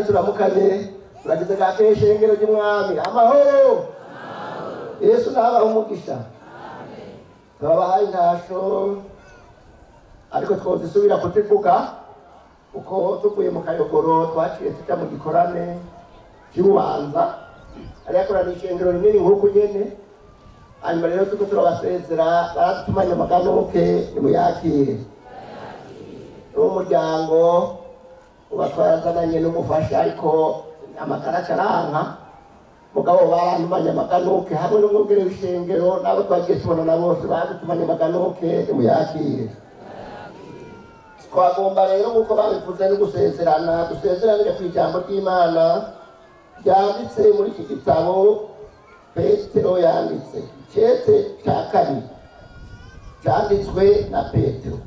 rero turamukanye turagize ka kw'ishengero ry'umwami amahoro. Yesu nabaha umugisha. Turabahaye intasho ariko twozisubira kuzivuga uko tuvuye mu Kayogoro twaciye tuja mu gikorane cy'ububanza ariya korana ishengero rinini nk'uku nyene. Hanyuma rero tuko turabasezera baradutumanye amaganuke nimuyakire. Umuryango ubatwarazananye n'umufasha ariko amagara caranka mugabo barantumanye amaganuke hamwe n'umwungere w'ishengero nabo twagiye tubonana bose badutumanye amaganuke nimuyakire. Twagomba rero nk'uko babivuze no gusezeranire ku ijambo ry'Imana ryanditse muri iki gitabo Petero yanditse icete cya kabiri cyanditswe na Petero.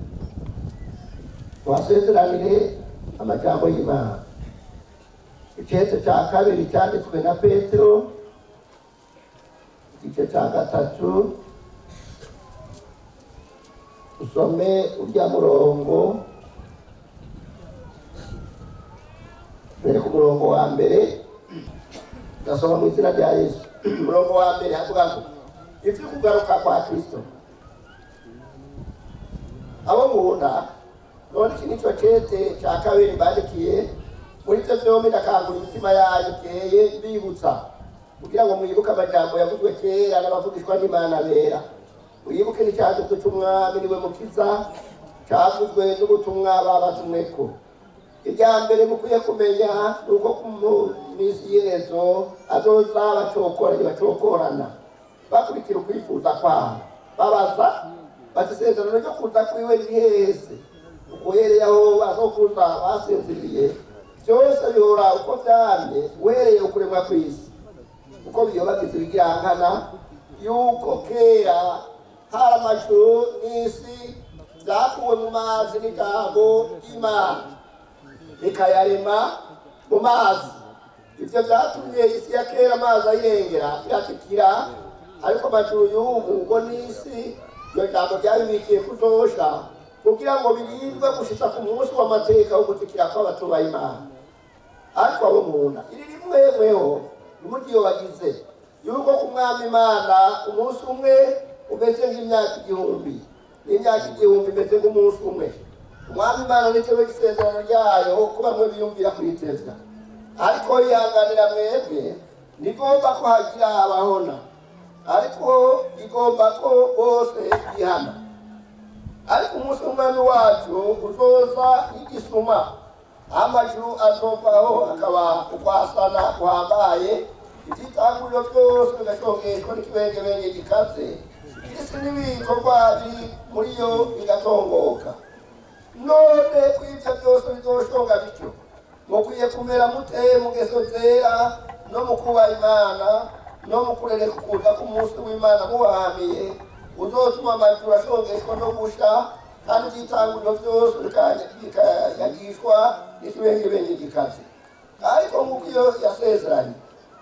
Twasezeranire amajambo y'Imana. Icete cya kabiri cyanditswe na Petero igice cya gatatu usome urya murongo mbere ku murongo wa mbere ndasoma mu izina rya Yesu. Umurongo wa mbere havuga ngo ivyo kugaruka kwa Kristo. Abo munda none iki nico cete cya kabiri bandikiye muri ivyo vyombi ndakangura imitima yanyu iteye bibutsa kugira ngo mwibuke amajambo yavuzwe kera n'abavugishwa n'Imana bera. Wibuke n'icyanditswe cy'umwami niwe mukiza cyavuzwe n'ubutumwa babatumweko. Irya mbere mukwiye kumenya nuko ku minsi y'iherezo azoza bacokorana bakurikira ukwifuza kwabo babaza bati isezerano ryo kuza kwiwe riri hese. Uhereye aho bazokuza basinziriye byose bihora uko vyamye uhereye ukuremwa kw'isi uko biyobagiza ibigirankana yuko kera hari amajuru n'isi byakuwe mu mazi n'ijambo ry'Imana rikayarema mu mazi. Ivyo vyatumye isi ya kera amazi ayirengera iratikira, ariko amajuru y'ubu ngo n'isi iyo jambo ryabibikiye kuzosha kugira ngo birindwe gushitsa ku munsi w'amateka wo gutikira kw'abatubaha Imana. Ariko abo munda iri rimweho ntimugiyobagize yuko ku mwami Imana umunsi umwe umeze nk'imyaka igihumbi n'imyaka igihumbi imeze nk'umunsi umwe. Umwami Imana nitewe isezerano ryayo ko bamwe biyumvira kuriteza, ariko yihanganira mwebwe nigomba ko hagira abahona, ariko igomba ko bose bihana. Ariko umunsi w'umwami wacu uzoza nk'igisuma, amajuru azovaho akaba ukwasana guhambaye, ivyitanguriro byose bigashongeshwa n'ikibengebenge gikaze, isi n'ibikorwa biri muri yo bigatongoka. None kw'ivyo byose bizoshonga bityo mukwiye kumera mute mu ngeso zera no mu kubaha Imana no mu kurereka ukuza k'umunsi w'Imana mubahamiye uzotuma amajuru ashongeshwa no gusha, kandi ivyitanguriro byose bikayagishwa n'ikibengebenge gikaze. Ariko nk'uko iyo yasezeranye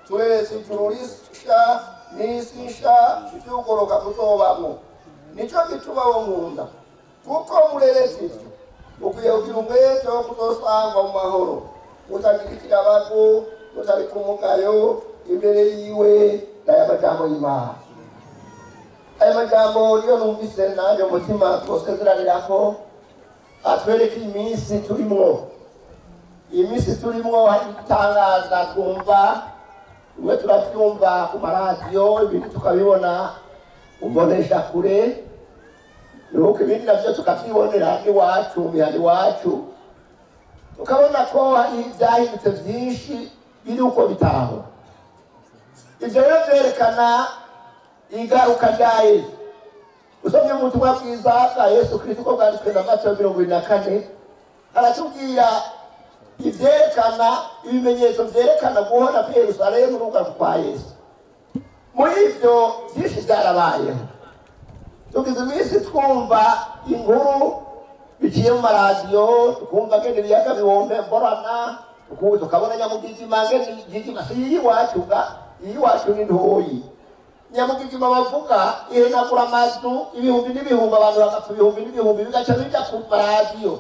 tureretse ijuru risha n'isi nsha ivy'ukugoroka kuzobamwo. Nico gituma wo nkunda kuko mureretse ivyo mukwiye kugira umwete wo kuzosangwa mu mahoro, mutagirikira abantu, mutarika umugayo imbere yiwe n'aya majambo y'Imana. Aya majambo niyo numvise nanje umutima twosezeranirako atwereka iminsi turimwo. Iyi minsi turimwo hari igitangaza twumva, imwe turavyumva ku maradiyo, ibindi tukabibona umbonesha kure, nuko ibindi navyo tukavyibonera iwacu mihana iwacu, tukabona ko hari ivyahindutse vyinshi biri uko bitaho. Ivyo rero vyerekana igaruka rya Yesu. Usomye mu butumwa bwiza bwa Yesu Kristo ko bwanditswe na Matayo 24 aratubwira ivyerekana ibimenyetso vyerekana guhona kwa Yerusalemu n'ukugaruka kwa Yesu. Muri ivyo vyinshi vyarabayeho. Tugize iminsi twumva inkuru biciye mu maradiyo, tukumva ngene ibiyaga bihombe mborana, tukabona Nyamugigima ngene Gigima iyiwacu ni ntoyi. Nyamugigima bavuga ihenagura amazu ibihumbi n'ibihumbi, abantu bagapfa ibihumbi n'ibihumbi bigaca bija ku maradiyo.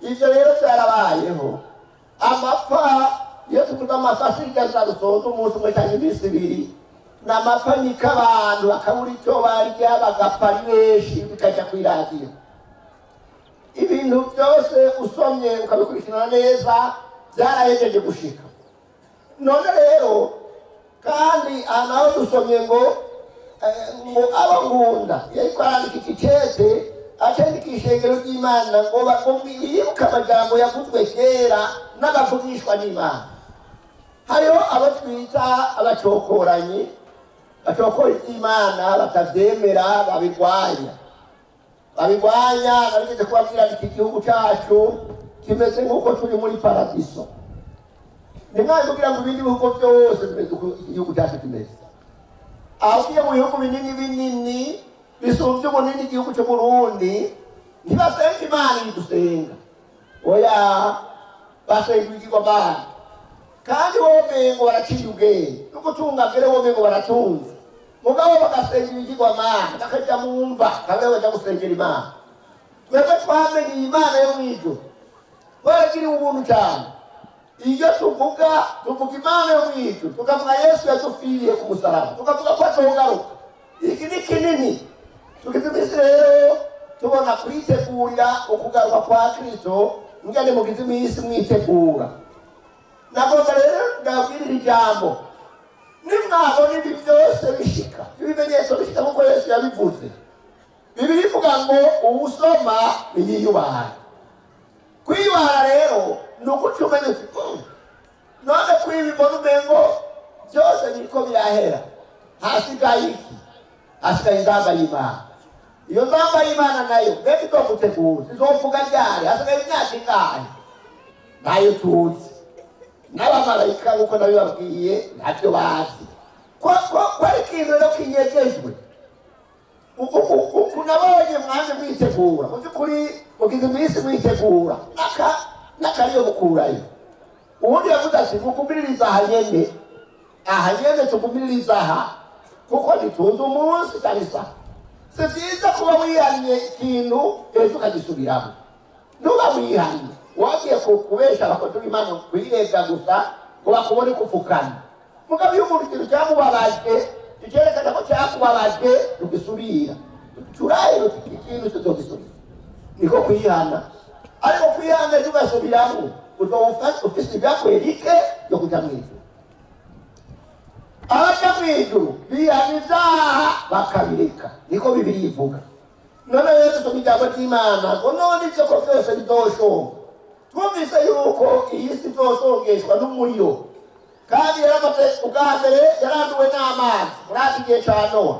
Ivyo rero vyarabayeho. amapfa iyo tuvuga amapfa asigaza rusoza umunsi umwe cyangwa iminsi ibiri ni amapfa niko abantu bakabura icyo barya bagapfa ari benshi bikajya ku iradiyo. Ibintu byose usomye ukabikurikirana neza byarahejeje gushika. None rero kandi aha naho dusomye ngo abo ngunda yariko arandika iki cete acandika ishengero ry'Imana ngo bibuke amajambo yavuzwe kera n'abavugishwa n'Imana. Hariho abo twita abacokoranyi, bacokora iby'Imana batavyemera, babigwanya narigeze kubabwira iki gihugu cyacu kimeze nk'uko turi muri paradiso. Nimwaje kugira ngo ibindi bihugu byose bimeze uko igihugu cyacu kimeze. Aho mu bihugu binini bisumbye ubunini igihugu cyo Burundi ntibasenga Imana idusenga, oya basenga ibigirwamana. Kandi womengo baraciye ubwenge no gutunga mbere womengo baratunze, mugabo bagasenga ibigirwamana bakajya mu mva kandi bajya gusengera Imana. Twebwe twamenye Imana yo mw'ijuru twaragira ubuntu cyane. Iyo tuvuga Imana yo mw'ijuru, tukavuga Yesu yadupfiriye ku musaraba, tukavuga ko Kugaruka. Iki ni kinini. Tugize iminsi rero tubona kwitegurira ukugaruka kwa Kristo, ngane mugize iminsi mwitegura. Nagomba rero ndabwirira ijambo, nimwabona ibi byose bishika, ibimenyetso bishika nk'uko Yesu yabivuze, Bibiri ivuga ngo uwusoma yiyubaha. Kwiyubaha rero ni uguca umenya uti none kwibibona umengo byose biriko birahera, hasigaye iki? Hasigaye inzamba y'Imana. Iyo nzamba y'Imana nayo mbega izogutegura, izovuga ryari? Hasigaye imyaka ingahe? Nayo tuzi. N'abamarayika nk'uko nabibabwiye ntacyo bazi. Ko ari ikintu rero kinyegejwe. Nabonye mwanze mwitegura, mu by'ukuri mugize iminsi mwitegura n'akariyo mukurayo. Ubundi yavuze ati mukumviririza aha nyene tukumviririza aha kuko ntitunze umunsi cyangwa isaha. Si byiza kuba wihannye ikintu ejo ukagisubiramo. Nuba wihannye wagiye kubesha abakozi b'Imana kwirega gusa ngo bakubone kufukana. Mugabo iyo umuntu ikintu cyamubabaje icyerekana ko cyakubabaje tugisubira, turaye ikintu tuzogisubira, niko kwihana. Ariko kwihana tugasubiramo uzofata ufise ibyakwereke yo kuja mw'ijuru. Abaja mw'ijuru bihana ibyaha bakabireka, niko Bibiri ivuga. None rero dusoma ijambo ry'Imana ngo none ibyo ko byose bizoshonga. Twumvise yuko iyi si izosongeshwa n'umuriro, kandi yaramaze ubwa mbere yaranduwe n'amazi muri iki gihe cya Nowa.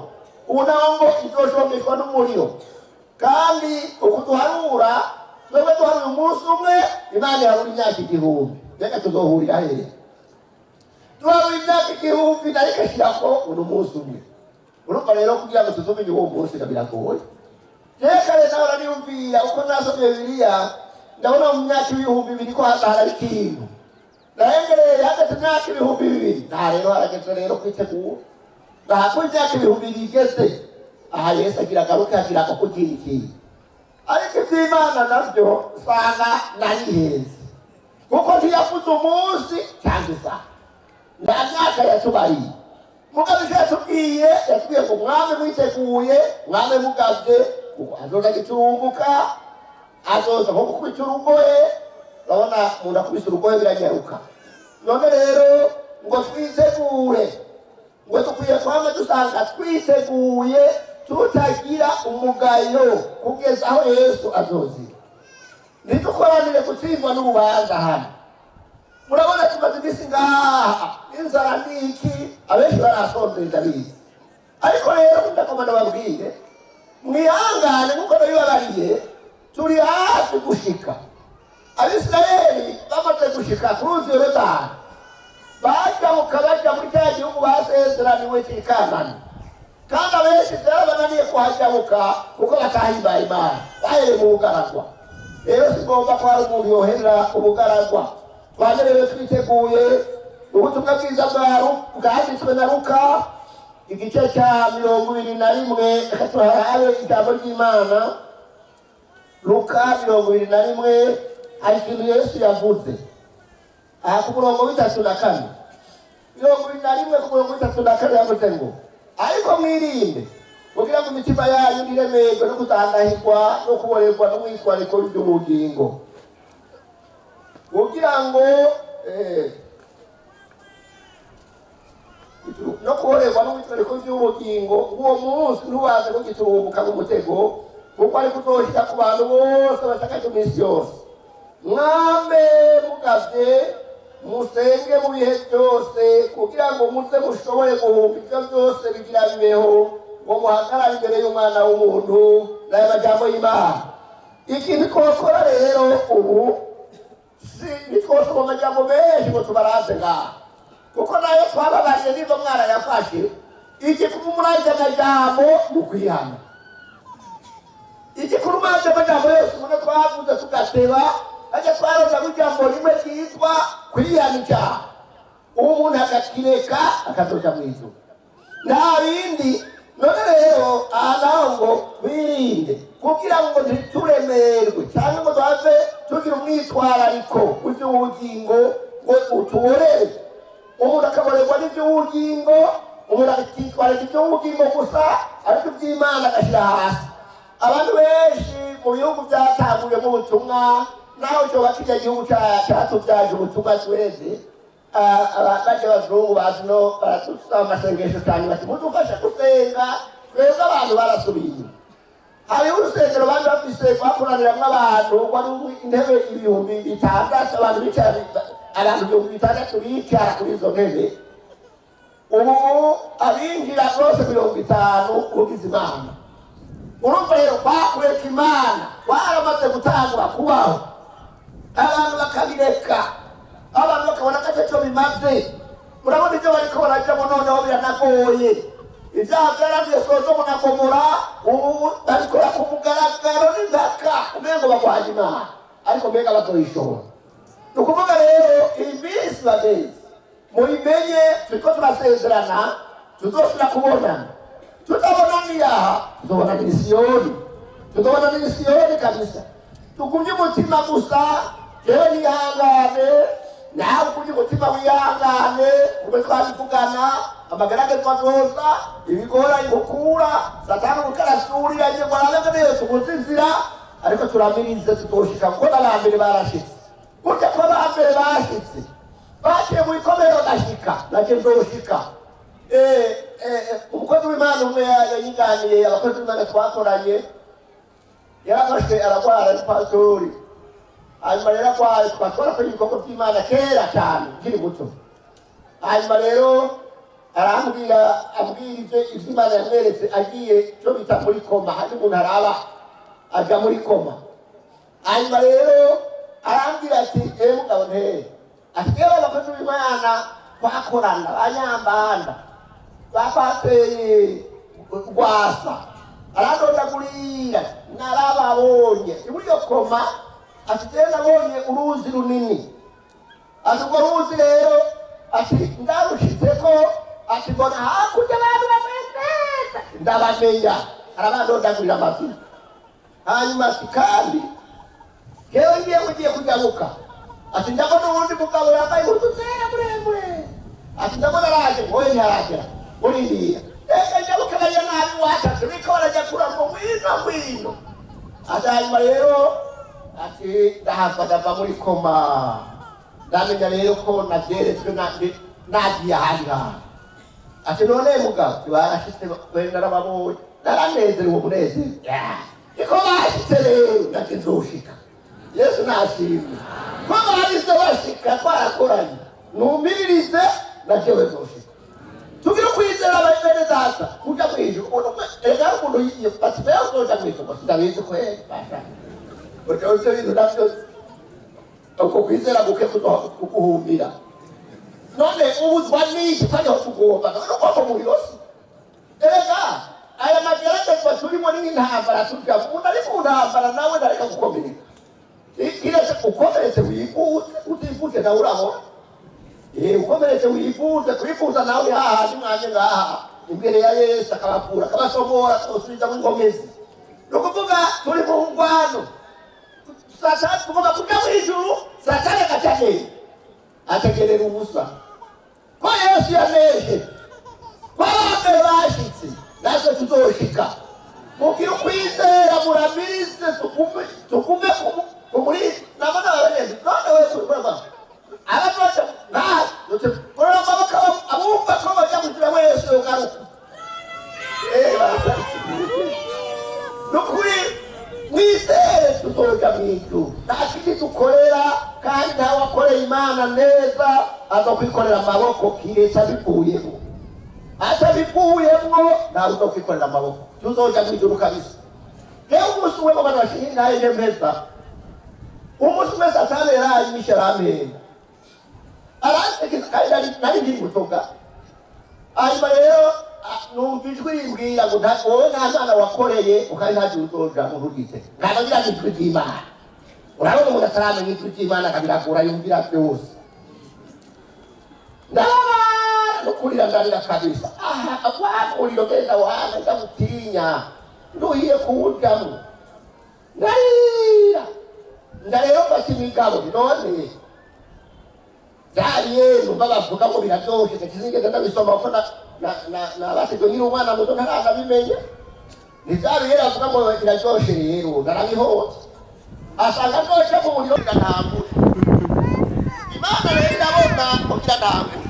Ubu naho ngo izoshongeshwa n'umuriro, kandi ukuduharura twebwe duharura umunsi umwe, Imana iharura imyaka 1000. Reka tuzohurira hehe? Duharura imyaka 1000 nayo ikashirako uno munsi umwe. Urumva rero kugira ngo tuzomenye uwo munsi biragoye. Reka rero nariyumvira uko nasomye Bibiliya, ndabona mu myaka 2000 ko hazahara ikintu. Nahengereye hagati y'imyaka 2000 nta rero harageze rero kwitegura. Ndahako imyaka 2000 igeze, aha Yesu agira agaruke agira ko kugira ikintu. Ariko iby'Imana nabyo usanga nariheze, kuko ntiyavuze umunsi cyangwa isaha, nta myaka yatubariye. Mugabo icyo yatubwiye ngo mwame mwiteguye, mwame mugabye, kuko azoza giturumbuka, azoza nko gukubita urugoye. Urabona umuntu akubise urugoye biranyaruka. None rero ngo twitegure, ngo dukwiye kwama dusanga twiteguye tutagira umugayo kugeza aho Yesu azozira. Ntidukoranire gutsindwa n'urubanza hano. Murabona tumaze iminsi ngaha inzara n'iki, abenshi barasonze ndabizi. Ariko rero ndakomana babwire mwihangane nk'uko nabibabariye, turi hafi gushika. Abisirayeli bamaze gushika ku ruzi Yorodani, bajabuka baja muri cya gihugu basezeraniwe cy'i Kanani. Kandi abenshi byarabananiye kuhajabuka kuko batahimbaye Imana, bahereye mu bugaragwa. Rero sigomba ko hari umuntu yoherera ubugaragwa. Twaje rero twiteguye ubutumwa bwiza bwanditswe na Luka igice cya 21. Reka tuharabe ijambo ry'Imana. Luka 21 hari ikintu Yesu yavuze. aha ku murongo w'itatu na kane, 21 ku murongo w'itatu na kane yavuze ngo ariko mwirinde kugira ngo imitima yanyu ntiremerwe no kutandahirwa no kuborerwa n'umwitwariko w'iby'ubugingo, kugira ngo no kuborerwa n'umwitwariko w'iby'ubugingo uwo munsi ntubaze kugiturumbuka mu mutego, kuko ari kuzoshika ku bantu bose bashaka iminsi yose. Mwame mugavye musenge mu bihe byose kugira ngo muze mushobore guhumba ibyo byose bigira bibeho, ngo muhagarare imbere y'umwana w'umuntu n'aya majambo y'Imana. Ikintu twakora rero ubu ntitwosoma amajambo menshi ngo tubaraze ngaha, kuko nayo twababariye nizo mwana yafashe igikuru muri ayo majambo ni ukwihana. Igikuru muri ayo majambo yose umuntu twavuze tugateba ajya twaroza kujambo rimwe ryitwa kwihana icyaha, uwo umuntu agakireka akazoja mu ijuru nta bindi. None rero aha naho ngo wirinde kugira ngo ntituremerwe cyangwa ngo duhave tugira umwitwarariko w'iby'ubugingo ngo utuborere. Umuntu akaborerwa n'iby'ubugingo, umuntu akitwararika iby'ubugingo gusa, ariko iby'Imana agashyira hasi. Abantu benshi mu bihugu byatanguye mu butumwa, naho cyoba kijya gihugu cyatubyaje ubutumwa tweze, abajya abazungu bazi no baradusaba amasengesho cyane bati mudufasha gusenga, twebwe abantu barasubiye inyuma. Hariho urusengero bandi bafise bakoraniramwo abantu, wari intebe 6,000 abantu bicara, abantu 6,000 bicara kuri izo ntebe. Ubu abinjira bose 50 ugize Imana. Urumva rero kwakureka Imana waramaze gutangura kubaho, abantu bakabireka, abantu bakabona ko icyo bimaze. Murabona ibyo bariko barajyamo noneho biranagoye. Ibyaha byaragiye Sodomu na Gomora, ubu babikora ku mugaragaro n'intaka umengo bagwanya Imana, ariko mbega bazoyishobora. Ni ukuvuga rero iyi minsi bageze muyimenye, turiko turasezerana tuzosubira kubonana. Tutabonaniye aha tuzobonanira Isiyoni, tuzobonanira Isiyoni kabisa. Tugumye umutima gusa, jewe nihangane, nawe ugumye umutima wihangane, ube twabivugana, amageragezwa azoza, ibigora ibukura, Satani ukarasura ngo arabe neza tuguze inzira, ariko turamirize tutoshika kuko n'abambere barashitse. Burya ko abambere bashitse baciye mu ikomero gashika, naje nzoshika. Umukozi w'Imana umwe yanyiganiye, abakozi b'Imana twakoranye, yarafashwe aragwara ari pastori. Hanyuma rero arwaye, twakora ko ibikorwa by'Imana kera cyane nkiri muto. Hanyuma rero arambwira ibyo Imana yamweretse, agiye cyo bita muri koma, hari umuntu araba ajya muri koma. Hanyuma rero arambwira ati mugabo ati yewe abakozi b'Imana twakorana banyambanda bapateye rwasa aradodagurira narababonye iburyo koma, ati jewe nabonye uruzi runini, ati urwo ruzi rero ati ndarushitseko, ati mbona hakurya abantu bameze ndabamenya, arabadodagurira amazina. Hanyuma ati kandi jewe ngiye kugaruka, ati ndabona uwundi mugabo yambaye impuzu zera muremure, ati ndabona araje, ngoye ntiharagera urindiye njabuka bariya nabi wacu, ati riko barajya kuramo ngwino. Ati hanyuma rero ati ndahava ndava muri koma, ndamenya rero ko nabyeretswe nagiye ahandi hantu. Ati none mugabo barashitse kweri narababonye, naranezerewe umunezero, niko bashitse rero nati nzoshika. Yesu nashimwe ko barize bashika, twarakoranye numiririze najewe nzoshika. Tugira kwizera abanyene data kuja mwijuru, ega umuntu yiye bati beho kuja mwijuru, ndabizi ko basha utoze ibintu navyo uko kwizera guke kuguhumbira. None ubuzwa n'iki kandi aho tugomba no mu yose. Ega aya mageragezwa turimo n'intambara tujya umuntu ari mu ntambara, nawe ndareka gukomereka. Kiretse ukomeretse wifuze, utifuze nawe urabona. Ukomeretse wifuze, kwifuza nawe hahandi mwanye ngaha imbere ya Yesu akabapura, akabasomora, akabasubiza mu ngomezi. Ni ukuvuga turi mu ngwano. Satani tugomba kuja mu ijuru, Satani akajagenda. ategerera ubusa ko Yesu yaneshe bamwe bashitse natwe tuzoshika mugire ukwizera muramirize tugume kumuri nabona abarenzi none we kurama abaje nta kurama bakaba abumva ko bajya kugira Yesu yogaruka nukuri mwizere tuzoja mw'ijuru nta kindi dukorera kandi ntawe akorera Imana neza azokwikorera amaboko kiretse abivuyemo atabivuyemwo ntawe uzokwikorera amaboko tuzoja mw'ijuru kabisa rero umunsi umwe abantu bashinga naye nempeza umunsi umwe Satani yaraye imisha arampenda arantegeka kandi nari ndi mutoga hanyuma rero numva ijwi rimbwira ngo wowe nta Mana wakoreye ukari ntazi uzoja mu rugite ntabagira ijwi ry'Imana urabona umuntu ataramenya ijwi ry'Imana akabiragura yumvira byose nukurira ndarira kabisa wamuriro genda wanga ndamutinya nduhiye kuwujamo ndarero mfata imigabo none byariye numva bavuga ngo biraryoshe sinigeze ndabisoma ko nabasize nyiri umwana muto ntaranabimenye ntibyariye avuga ngo biraryoshe rero narabihotse asanga ryoshe mu buriro biratambura Imana rero irabona ko biratambura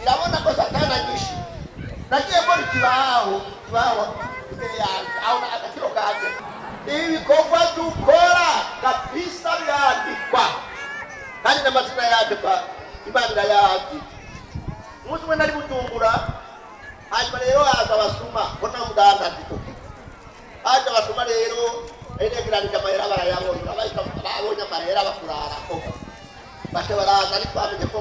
irabona ko Satani anyishe nagiye mbona ikibaho imbere yanjye aho agaciro kanjye ibikorwa dukora kabisa birandikwa kandi n'amazina yacu Imana irayazi umunsi umwe nari Bujumbura hanyuma rero haza abasuma ko nta mudandazi haza abasuma rero eregeranyije amahera barayabona babonye amahera bakurarako bake baraza ariko bamenye ko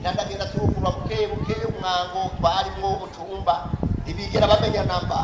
ndagenda turugura buke umwango twarimwo utumba ntibigera bamenya namba